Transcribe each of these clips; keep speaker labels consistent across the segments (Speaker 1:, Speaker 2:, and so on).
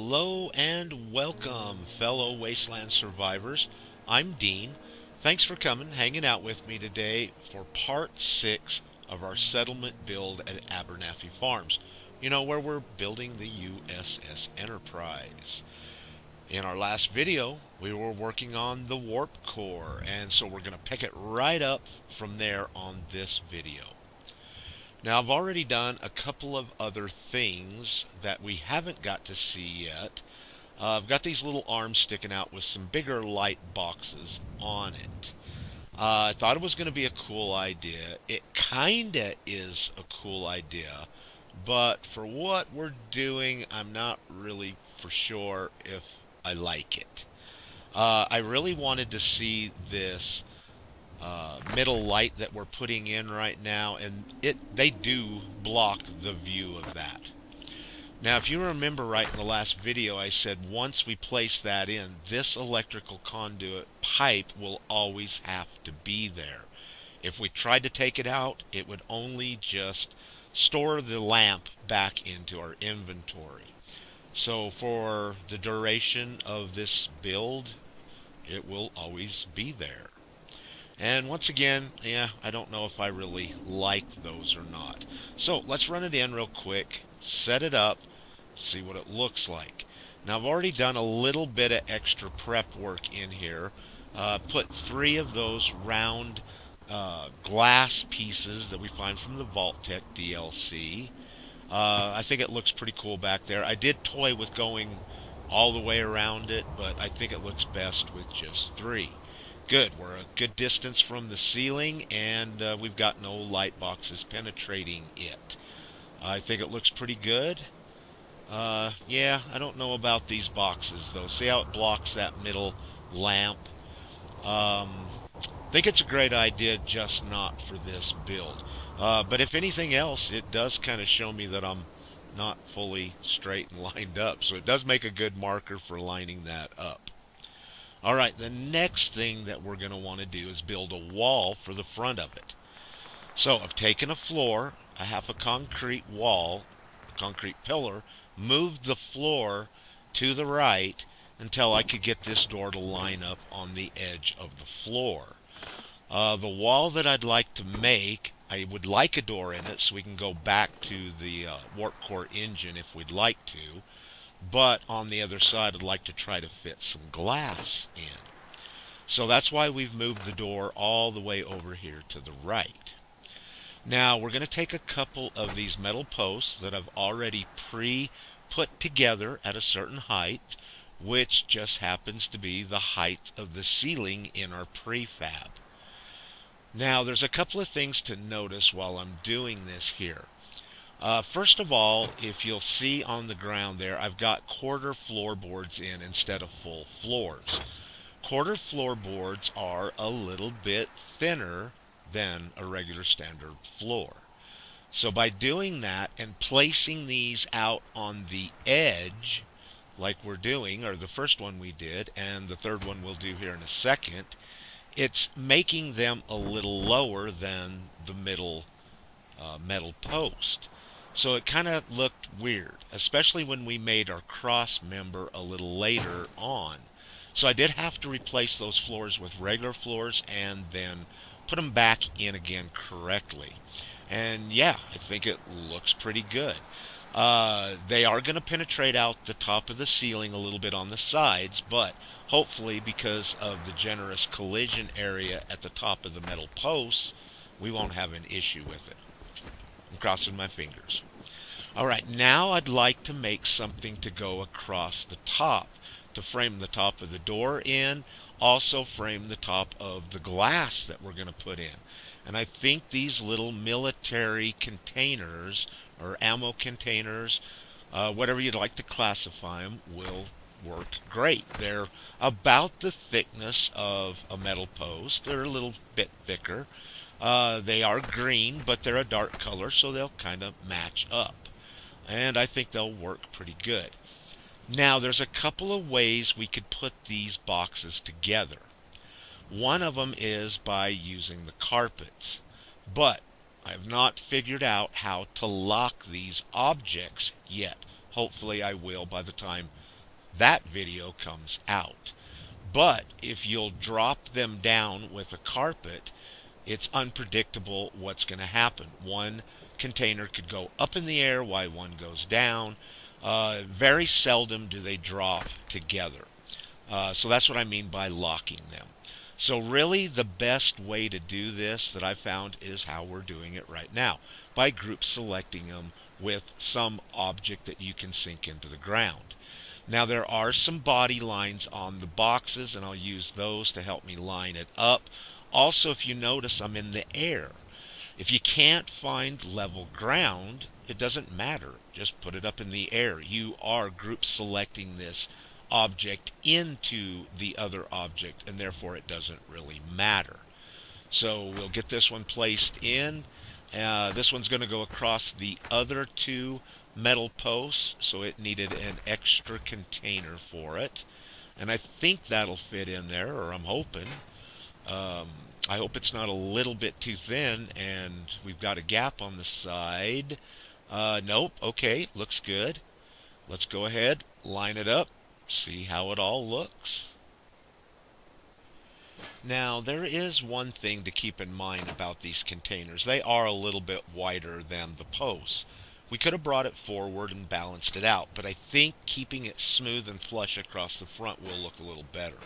Speaker 1: Hello and welcome, fellow Wasteland survivors. I'm Dean. Thanks for coming, hanging out with me today for part 6 of our settlement build at Abernathy Farms. Where we're building the U.S.S. Enterprise. In our last video, we were working on the warp core, and so we're going to pick it right up from there on this video. Now, I've already done a couple of other things that we haven't got to see yet. I've got these little arms sticking out with some bigger light boxes on it. I thought it was going to be a cool idea. It kinda is a cool idea, but for what we're doing, I'm not really for sure if I like it. I really wanted to see this middle light that we're putting in right now, and they do block the view of that. Now, if you remember right in the last video, I said once we place that in, this electrical conduit pipe will always have to be there. If we tried to take it out, it would only just store the lamp back into our inventory. So for the duration of this build, it will always be there. And once again, I don't know if I really like those or not. So let's run it in real quick, set it up, see what it looks like. Now, I've already done a little bit of extra prep work in here. Put 3 of those round glass pieces that we find from the Vault-Tec DLC. I think it looks pretty cool back there. I did toy with going all the way around it, but I think it looks best with just 3. Good, we're a good distance from the ceiling, and we've got no light boxes penetrating it. I think it looks pretty good. Yeah, I don't know about these boxes, though. See how it blocks that middle lamp? I think it's a great idea, just not for this build. But if anything else, it does kind of show me that I'm not fully straight and lined up. So it does make a good marker for lining that up. Alright, the next thing that we're going to want to do is build a wall for the front of it. So I've taken a floor, I have a concrete wall, a concrete pillar, moved the floor to the right until I could get this door to line up on the edge of the floor. The wall that I'd like to make, I would like a door in it so we can go back to the warp core engine if we'd like to. But on the other side, I'd like to try to fit some glass in. So that's why we've moved the door all the way over here to the right. Now, we're going to take a couple of these metal posts that I've already pre-put together at a certain height, which just happens to be the height of the ceiling in our prefab. Now, there's a couple of things to notice while I'm doing this here. First of all, if you'll see on the ground there, I've got quarter floorboards in instead of full floors. Quarter floorboards are a little bit thinner than a regular standard floor. So by doing that and placing these out on the edge, like we're doing, or the first one we did, and the third one we'll do here in a second, it's making them a little lower than the middle metal post. So it kind of looked weird, especially when we made our cross member a little later on. So I did have to replace those floors with regular floors and then put them back in again correctly. And yeah, I think it looks pretty good. They are going to penetrate out the top of the ceiling a little bit on the sides, but hopefully because of the generous collision area at the top of the metal posts, we won't have an issue with it. I'm crossing my fingers. Alright, now I'd like to make something to go across the top, to frame the top of the door in, also frame the top of the glass that we're going to put in. And I think these little military containers, or ammo containers, whatever you'd like to classify them, will work great. They're about the thickness of a metal post. They're a little bit thicker. They are green, but they're a dark color, so they'll kind of match up. And I think they'll work pretty good. Now, there's a couple of ways we could put these boxes together. One of them is by using the carpets. But I have not figured out how to lock these objects yet. Hopefully I will by the time that video comes out. But if you'll drop them down with a carpet, it's unpredictable what's going to happen. One container could go up in the air while one goes down. Very seldom do they drop together. So that's what I mean by locking them. So really the best way to do this that I've found is how we're doing it right now, by group selecting them with some object that you can sink into the ground. Now there are some body lines on the boxes, and I'll use those to help me line it up. Also, if you notice, I'm in the air. If you can't find level ground, it doesn't matter. Just put it up in the air. You are group selecting this object into the other object, and therefore it doesn't really matter. So we'll get this one placed in. This one's going to go across the other two metal posts, so it needed an extra container for it. And I think that'll fit in there, or I'm hoping. I hope it's not a little bit too thin, and we've got a gap on the side. Nope. Okay, looks good. Let's go ahead, line it up, see how it all looks. Now, there is one thing to keep in mind about these containers. They are a little bit wider than the posts. We could have brought it forward and balanced it out, but I think keeping it smooth and flush across the front will look a little better.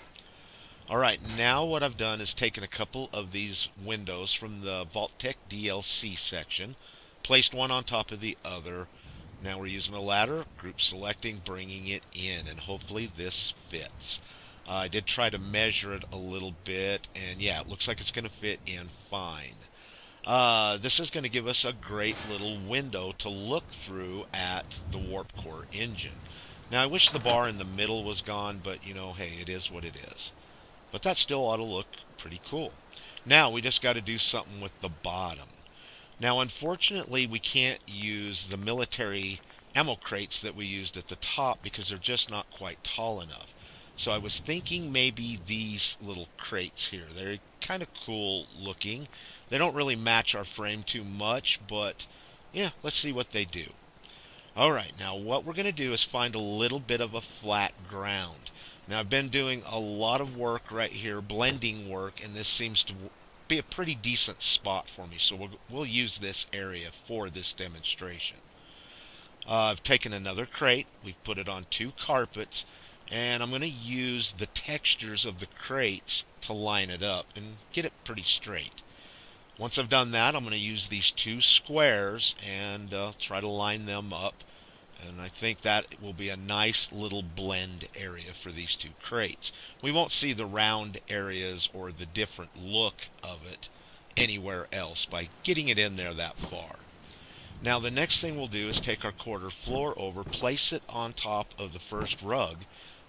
Speaker 1: Alright, now what I've done is taken a couple of these windows from the Vault-Tec DLC section, placed one on top of the other. Now we're using a ladder, group selecting, bringing it in, and hopefully this fits. I did try to measure it a little bit, and yeah, it looks like it's going to fit in fine. This is going to give us a great little window to look through at the Warp Core engine. Now I wish the bar in the middle was gone, but you know, hey, it is what it is. But that still ought to look pretty cool. Now we just got to do something with the bottom. Now unfortunately we can't use the military ammo crates that we used at the top because they're just not quite tall enough. So I was thinking maybe these little crates here. They're kind of cool looking. They don't really match our frame too much, but yeah, let's see what they do. Alright, now what we're going to do is find a little bit of a flat ground. Now I've been doing a lot of work right here, blending work, and this seems to be a pretty decent spot for me, so we'll use this area for this demonstration. I've taken another crate, we've put it on two carpets, and I'm going to use the textures of the crates to line it up and get it pretty straight. Once I've done that, I'm going to use these two squares and try to line them up. And I think that will be a nice little blend area for these two crates. We won't see the round areas or the different look of it anywhere else by getting it in there that far. Now the next thing we'll do is take our quarter floor over, place it on top of the first rug,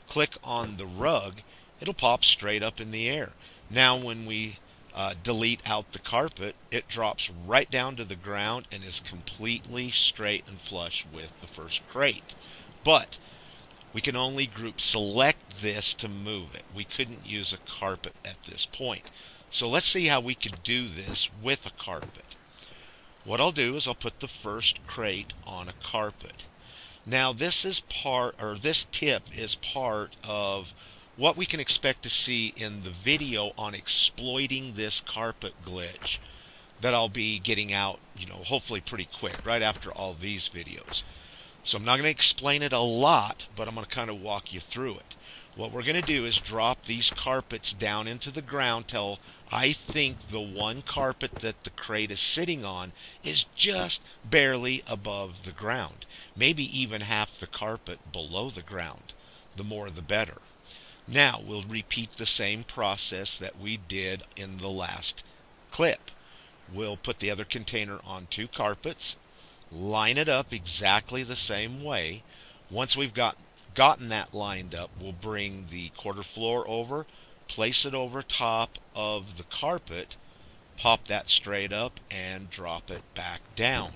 Speaker 1: click on the rug, it'll pop straight up in the air. Now when we delete out the carpet, it drops right down to the ground and is completely straight and flush with the first crate. But we can only group select this to move it. We couldn't use a carpet at this point. So let's see how we could do this with a carpet. What I'll do is I'll put the first crate on a carpet. Now this tip is part of what we can expect to see in the video on exploiting this carpet glitch that I'll be getting out, hopefully pretty quick, right after all these videos. So I'm not going to explain it a lot, but I'm going to kind of walk you through it. What we're going to do is drop these carpets down into the ground till I think the one carpet that the crate is sitting on is just barely above the ground. Maybe even half the carpet below the ground. The more the better. Now we'll repeat the same process that we did in the last clip. We'll put the other container on two carpets, line it up exactly the same way. Once we've gotten that lined up, we'll bring the quarter floor over, place it over top of the carpet, pop that straight up, and drop it back down.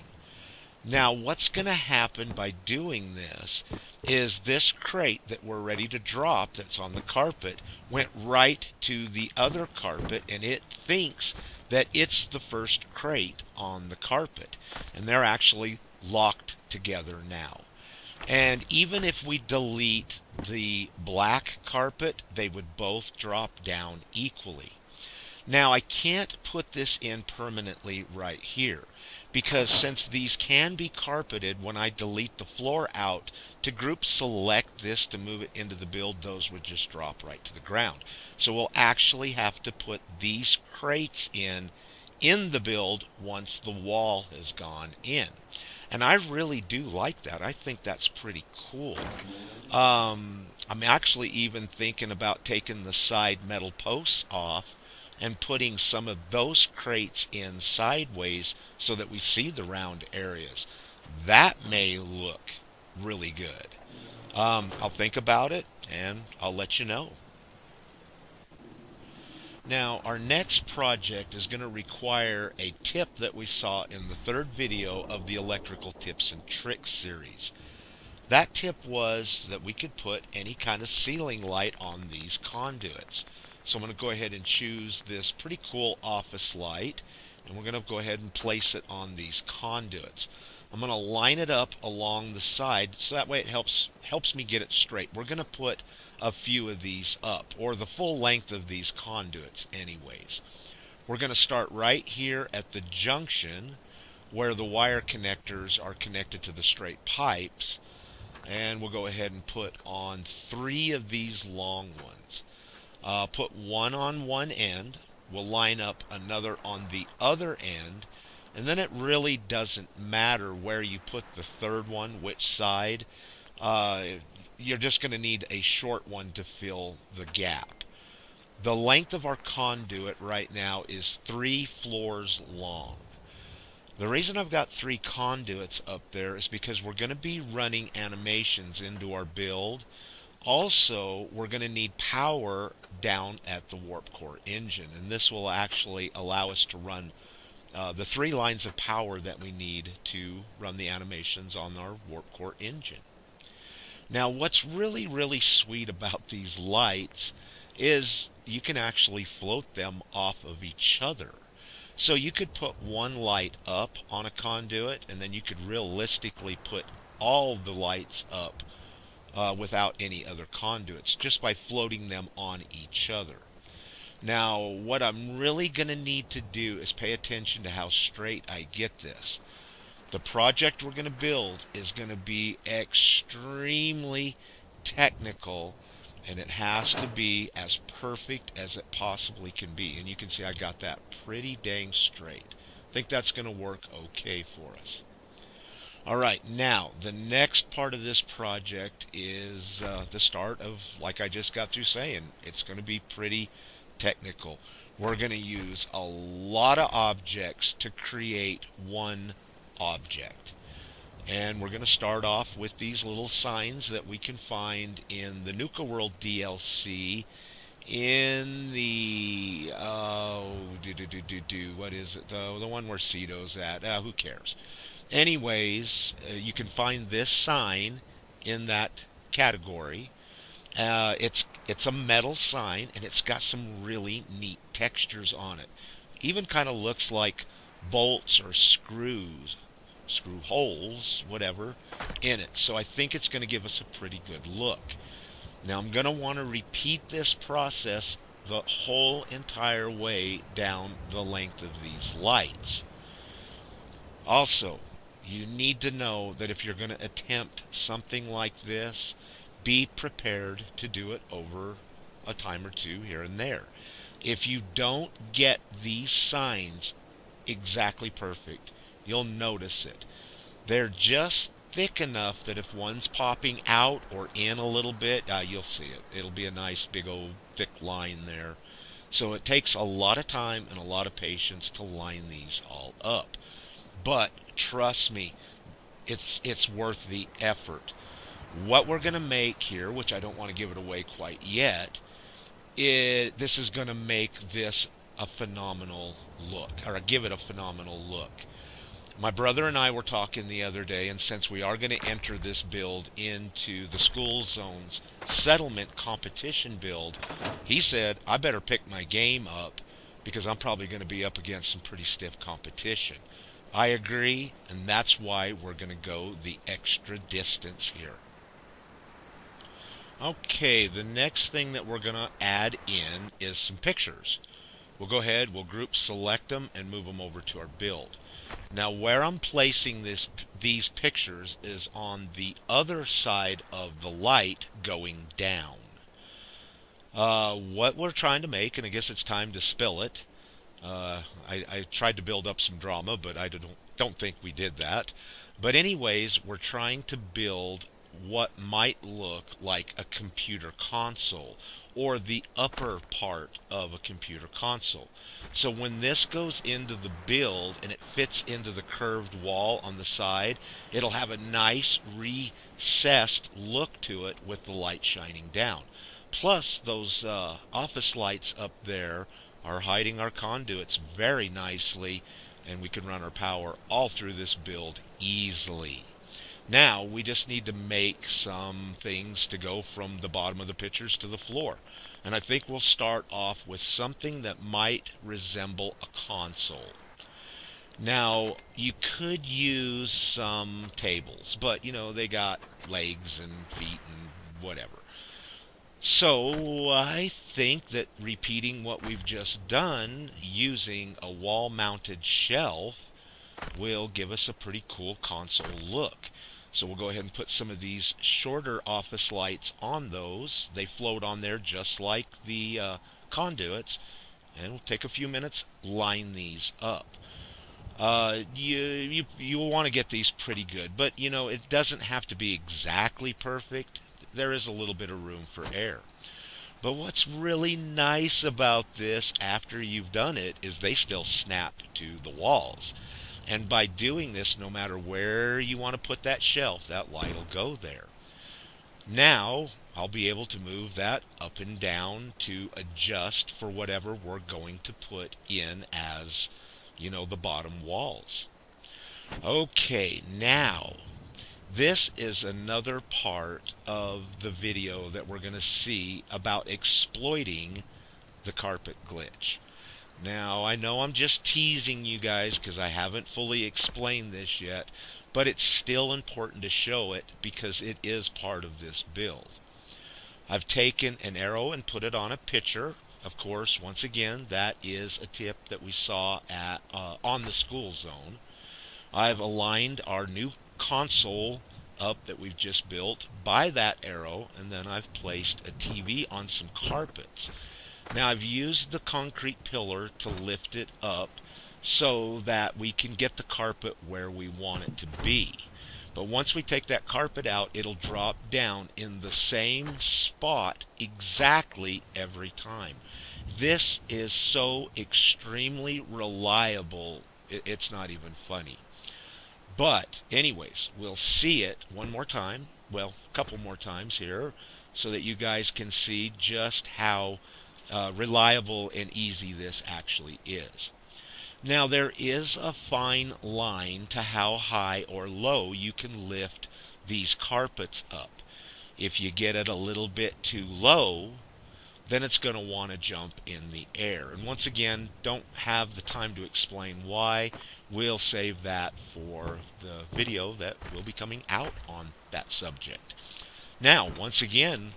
Speaker 1: Now what's going to happen by doing this is this crate that we're ready to drop that's on the carpet went right to the other carpet, and it thinks that it's the first crate on the carpet, and they're actually locked together now. And even if we delete the black carpet, they would both drop down equally. Now I can't put this in permanently right here because since these can be carpeted, when I delete the floor out to group select this to move it into the build, those would just drop right to the ground. So we'll actually have to put these crates in the build once the wall has gone in. And I really do like that. I think that's pretty cool. I'm actually even thinking about taking the side metal posts off and putting some of those crates in sideways so that we see the round areas. That may look really good. I'll think about it and I'll let you know. Now, our next project is going to require a tip that we saw in the third video of the electrical tips and tricks series. That tip was that we could put any kind of ceiling light on these conduits. So I'm going to go ahead and choose this pretty cool office light, and we're going to go ahead and place it on these conduits. I'm going to line it up along the side so that way it helps me get it straight. We're going to put a few of these up, or the full length of these conduits anyways. We're going to start right here at the junction where the wire connectors are connected to the straight pipes, and we'll go ahead and put on 3 of these long ones. Put one on one end. We'll line up another on the other end. And then it really doesn't matter where you put the third one, which side. You're just going to need a short one to fill the gap. The length of our conduit right now is 3 floors long. The reason I've got 3 conduits up there is because we're going to be running animations into our build. Also, we're going to need power down at the warp core engine, and this will actually allow us to run the 3 lines of power that we need to run the animations on our warp core engine. Now, what's really sweet about these lights is you can actually float them off of each other. So you could put one light up on a conduit, and then you could realistically put all the lights up without any other conduits, just by floating them on each other. Now, what I'm really going to need to do is pay attention to how straight I get this. The project we're going to build is going to be extremely technical, and it has to be as perfect as it possibly can be. And you can see I got that pretty dang straight. I think that's going to work okay for us. Alright, now the next part of this project is the start of, like I just got through saying, it's going to be pretty technical. We're going to use a lot of objects to create one object. And we're going to start off with these little signs that we can find in the Nuka World DLC in the, what is it, the one where Cito's at, who cares. Anyways, you can find this sign in that category. It's a metal sign, and it's got some really neat textures on it. Even kind of looks like bolts or screw holes, whatever, in it. So I think it's going to give us a pretty good look. Now I'm going to want to repeat this process the whole entire way down the length of these lights. Also, you need to know that if you're going to attempt something like this, be prepared to do it over a time or two here and there. If you don't get these signs exactly perfect, you'll notice it. They're just thick enough that if one's popping out or in a little bit, you'll see it. It'll be a nice big old thick line there. So it takes a lot of time and a lot of patience to line these all up. But trust me, it's worth the effort. What we're going to make here, which I don't want to give it away quite yet, this is going to make this a phenomenal look, or give it a phenomenal look. My brother and I were talking the other day, and since we are going to enter this build into the school zone's settlement competition build, he said, I better pick my game up because I'm probably going to be up against some pretty stiff competition. I agree, and that's why we're going to go the extra distance here. Okay, the next thing that we're going to add in is some pictures. We'll go ahead, we'll group select them and move them over to our build. Now where I'm placing these pictures is on the other side of the light going down. What we're trying to make, and I guess it's time to spill it. I tried to build up some drama, but I don't think we did that. But anyways, we're trying to build what might look like a computer console or the upper part of a computer console. So when this goes into the build and it fits into the curved wall on the side, it'll have a nice recessed look to it with the light shining down. Plus, those office lights up there are hiding our conduits very nicely, and we can run our power all through this build easily. Now we just need to make some things to go from the bottom of the pictures to the floor. And I think we'll start off with something that might resemble a console. Now, you could use some tables, but they got legs and feet and whatever. So I think that repeating what we've just done using a wall-mounted shelf will give us a pretty cool console look. So we'll go ahead and put some of these shorter office lights on those. They float on there just like the conduits. And we'll take a few minutes, line these up. You will want to get these pretty good, but it doesn't have to be exactly perfect. There is a little bit of room for error. But what's really nice about this after you've done it is they still snap to the walls. And by doing this, no matter where you want to put that shelf, that light will go there. Now, I'll be able to move that up and down to adjust for whatever we're going to put in as, the bottom walls. Okay, now, this is another part of the video that we're going to see about exploiting the carpet glitch. Now, I know I'm just teasing you guys because I haven't fully explained this yet, but it's still important to show it because it is part of this build. I've taken an arrow and put it on a picture. Of course, once again, that is a tip that we saw on the school zone. I've aligned our new console up that we've just built by that arrow, and then I've placed a TV on some carpets. Now I've used the concrete pillar to lift it up so that we can get the carpet where we want it to be. But once we take that carpet out, it'll drop down in the same spot exactly every time. This is so extremely reliable, it's not even funny. But anyways, we'll see it one more time, well, a couple more times here, so that you guys can see just how reliable and easy this actually is. Now there is a fine line to how high or low you can lift these carpets up. If you get it a little bit too low, then it's going to want to jump in the air. And once again, don't have the time to explain why. We'll save that for the video that will be coming out on that subject. Now, once again,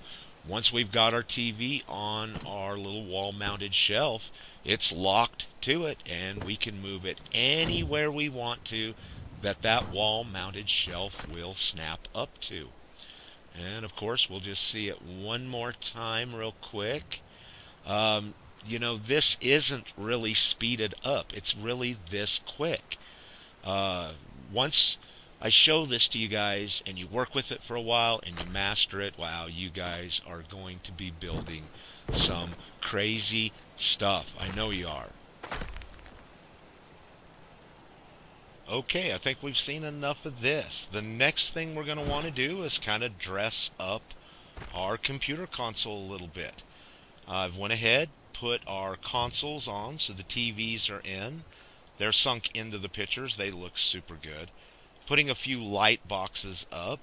Speaker 1: once we've got our TV on our little wall-mounted shelf, it's locked to it, and we can move it anywhere we want to that wall-mounted shelf will snap up to. And of course, we'll just see it one more time real quick. This isn't really speeded up. It's really this quick. Once I show this to you guys and you work with it for a while and you master it, wow, you guys are going to be building some crazy stuff. I know you are. Okay, I think we've seen enough of this. The next thing we're going to want to do is kind of dress up our computer console a little bit. I've went ahead, put our consoles on so the TVs are in. They're sunk into the pictures. They look super good. Putting a few light boxes up.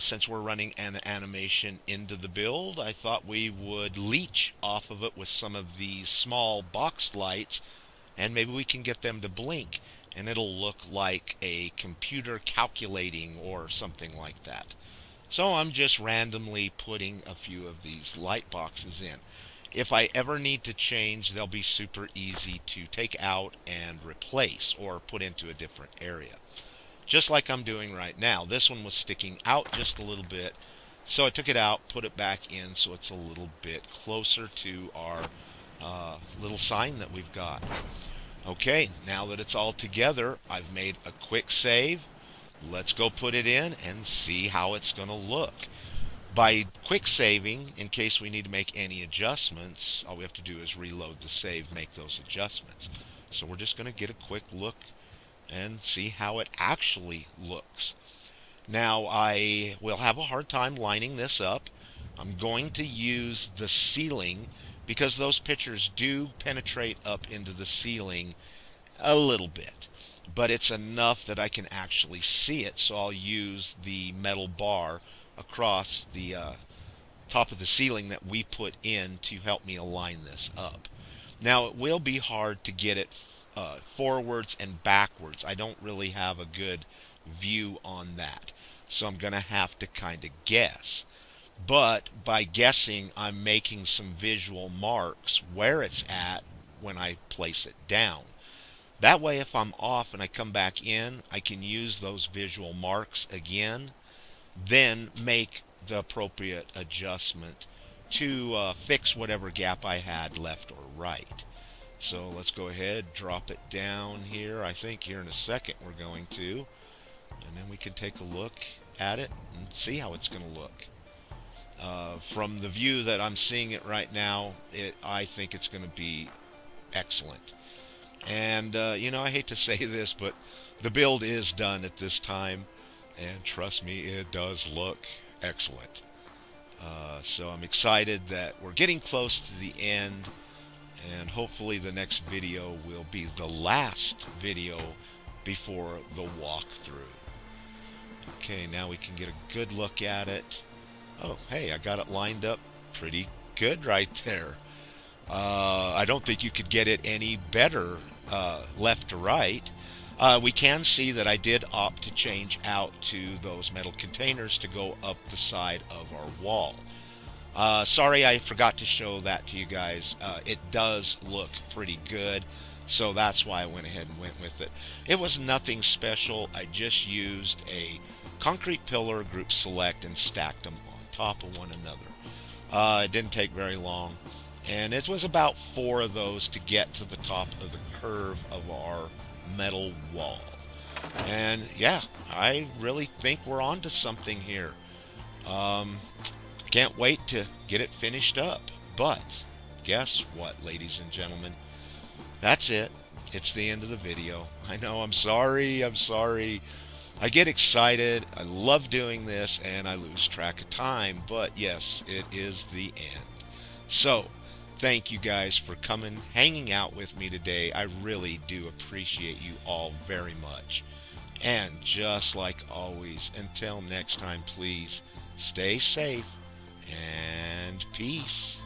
Speaker 1: Since we're running an animation into the build, I thought we would leech off of it with some of these small box lights, and maybe we can get them to blink. and it'll look like a computer calculating or something like that. So I'm just randomly putting a few of these light boxes in. If I ever need to change, they'll be super easy to take out and replace or put into a different area. Just like I'm doing right now. This one was sticking out just a little bit, so I took it out, put it back in so it's a little bit closer to our little sign that we've got. Okay, now that it's all together, I've made a quick save. Let's go put it in and see how it's going to look. By quick saving, in case we need to make any adjustments, all we have to do is reload the save, make those adjustments. So we're just going to get a quick look and see how it actually looks. Now I will have a hard time lining this up. I'm going to use the ceiling because those pictures do penetrate up into the ceiling a little bit. But it's enough that I can actually see it, so I'll use the metal bar across the top of the ceiling that we put in to help me align this up. Now it will be hard to get it forwards and backwards. I don't really have a good view on that, so I'm going to have to kind of guess. But by guessing, I'm making some visual marks where it's at when I place it down. That way, if I'm off and I come back in, I can use those visual marks again, then make the appropriate adjustment to fix whatever gap I had left or right. So let's go ahead, drop it down here. I think here in a second we're going to. And then we can take a look at it and see how it's going to look. From the view that I'm seeing it right now, I think it's going to be excellent. And, I hate to say this, but the build is done at this time. And trust me, it does look excellent. So I'm excited that we're getting close to the end. And hopefully the next video will be the last video before the walkthrough. Okay, now we can get a good look at it. Oh, hey, I got it lined up pretty good right there. I don't think you could get it any better left to right. We can see that I did opt to change out to those metal containers to go up the side of our wall. Sorry, I forgot to show that to you guys. It does look pretty good, so that's why I went ahead and went with it. It was nothing special. I just used a concrete pillar, group select, and stacked them on top of one another. It didn't take very long, and it was about 4 of those to get to the top of the curve of our metal wall. And yeah, I really think we're on to something here. Can't wait to get it finished up. But guess what, ladies and gentlemen? That's it. It's the end of the video. I know, I'm sorry. I get excited. I love doing this, and I lose track of time. But yes, it is the end. So, thank you guys for coming, hanging out with me today. I really do appreciate you all very much. And just like always, until next time, please stay safe and peace.